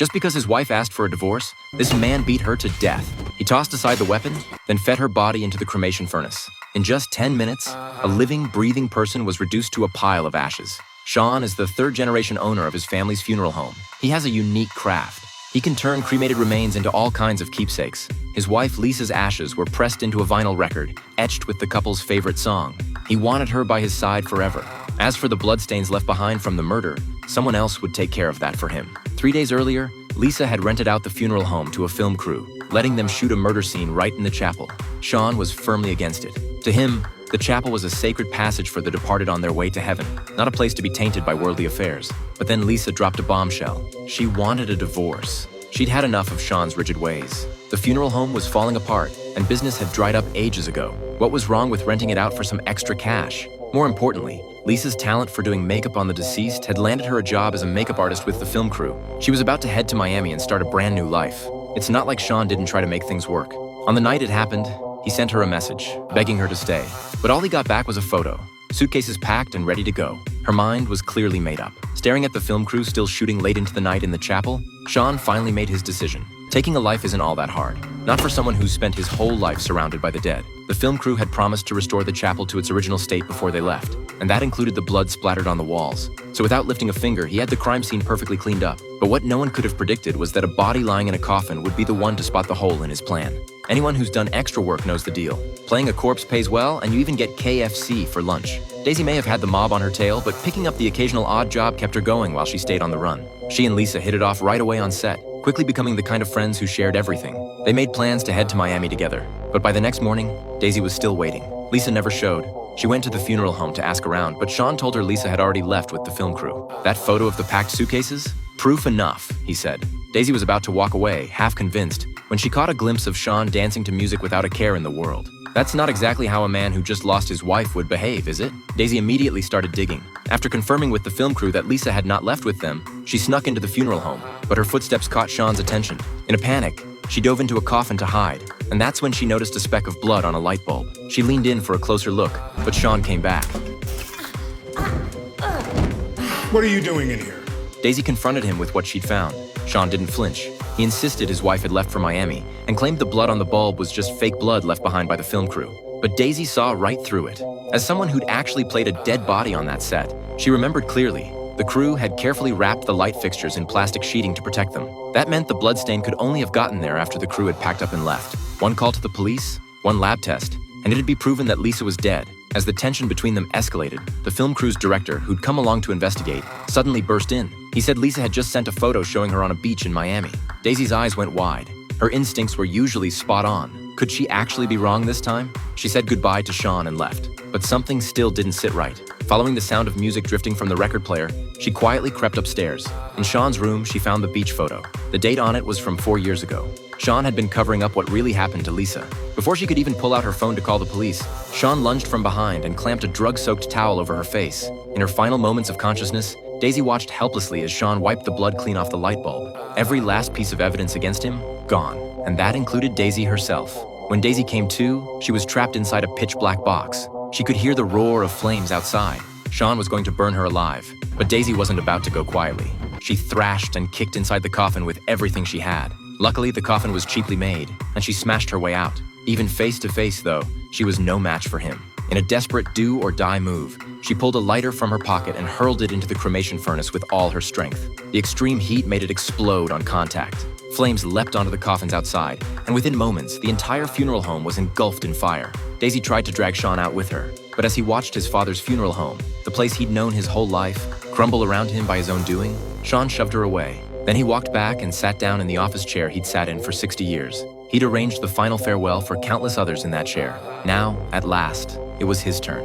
Just because his wife asked for a divorce, this man beat her to death. He tossed aside the weapon, then fed her body into the cremation furnace. In just 10 minutes, a living, breathing person was reduced to a pile of ashes. Sean is the third-generation owner of his family's funeral home. He has a unique craft. He can turn cremated remains into all kinds of keepsakes. His wife Lisa's ashes were pressed into a vinyl record, etched with the couple's favorite song. He wanted her by his side forever. As for the bloodstains left behind from the murder, someone else would take care of that for him. 3 days earlier, Lisa had rented out the funeral home to a film crew, letting them shoot a murder scene right in the chapel. Sean was firmly against it. To him, the chapel was a sacred passage for the departed on their way to heaven, not a place to be tainted by worldly affairs. But then Lisa dropped a bombshell. She wanted a divorce. She'd had enough of Sean's rigid ways. The funeral home was falling apart, and business had dried up ages ago. What was wrong with renting it out for some extra cash? More importantly, Lisa's talent for doing makeup on the deceased had landed her a job as a makeup artist with the film crew. She was about to head to Miami and start a brand new life. It's not like Sean didn't try to make things work. On the night it happened, he sent her a message, begging her to stay. But all he got back was a photo. Suitcases packed and ready to go. Her mind was clearly made up. Staring at the film crew still shooting late into the night in the chapel, Sean finally made his decision. Taking a life isn't all that hard. Not for someone who's spent his whole life surrounded by the dead. The film crew had promised to restore the chapel to its original state before they left, and that included the blood splattered on the walls. So without lifting a finger, he had the crime scene perfectly cleaned up. But what no one could have predicted was that a body lying in a coffin would be the one to spot the hole in his plan. Anyone who's done extra work knows the deal. Playing a corpse pays well, and you even get KFC for lunch. Daisy may have had the mob on her tail, but picking up the occasional odd job kept her going while she stayed on the run. She and Lisa hit it off right away on set, quickly becoming the kind of friends who shared everything. They made plans to head to Miami together. But by the next morning, Daisy was still waiting. Lisa never showed. She went to the funeral home to ask around, but Sean told her Lisa had already left with the film crew. That photo of the packed suitcases? Proof enough, he said. Daisy was about to walk away, half convinced, when she caught a glimpse of Sean dancing to music without a care in the world. That's not exactly how a man who just lost his wife would behave, is it? Daisy immediately started digging. After confirming with the film crew that Lisa had not left with them, she snuck into the funeral home, but her footsteps caught Sean's attention. In a panic, she dove into a coffin to hide, and that's when she noticed a speck of blood on a light bulb. She leaned in for a closer look, but Sean came back. What are you doing in here? Daisy confronted him with what she'd found. Sean didn't flinch. He insisted his wife had left for Miami and claimed the blood on the bulb was just fake blood left behind by the film crew. But Daisy saw right through it. As someone who'd actually played a dead body on that set, she remembered clearly. The crew had carefully wrapped the light fixtures in plastic sheeting to protect them. That meant the bloodstain could only have gotten there after the crew had packed up and left. One call to the police, one lab test, and it'd be proven that Lisa was dead. As the tension between them escalated, the film crew's director, who'd come along to investigate, suddenly burst in. He said Lisa had just sent a photo showing her on a beach in Miami. Daisy's eyes went wide. Her instincts were usually spot on. Could she actually be wrong this time? She said goodbye to Sean and left. But something still didn't sit right. Following the sound of music drifting from the record player, she quietly crept upstairs. In Sean's room, she found the beach photo. The date on it was from 4 years ago. Sean had been covering up what really happened to Lisa. Before she could even pull out her phone to call the police, Sean lunged from behind and clamped a drug-soaked towel over her face. In her final moments of consciousness, Daisy watched helplessly as Sean wiped the blood clean off the light bulb. Every last piece of evidence against him, gone. And that included Daisy herself. When Daisy came to, she was trapped inside a pitch-black box. She could hear the roar of flames outside. Sean was going to burn her alive, but Daisy wasn't about to go quietly. She thrashed and kicked inside the coffin with everything she had. Luckily, the coffin was cheaply made, and she smashed her way out. Even face to face, though, she was no match for him. In a desperate do-or-die move, she pulled a lighter from her pocket and hurled it into the cremation furnace with all her strength. The extreme heat made it explode on contact. Flames leapt onto the coffins outside, and within moments, the entire funeral home was engulfed in fire. Daisy tried to drag Sean out with her, but as he watched his father's funeral home, the place he'd known his whole life, crumble around him by his own doing, Sean shoved her away. Then he walked back and sat down in the office chair he'd sat in for 60 years. He'd arranged the final farewell for countless others in that chair. Now, at last, it was his turn.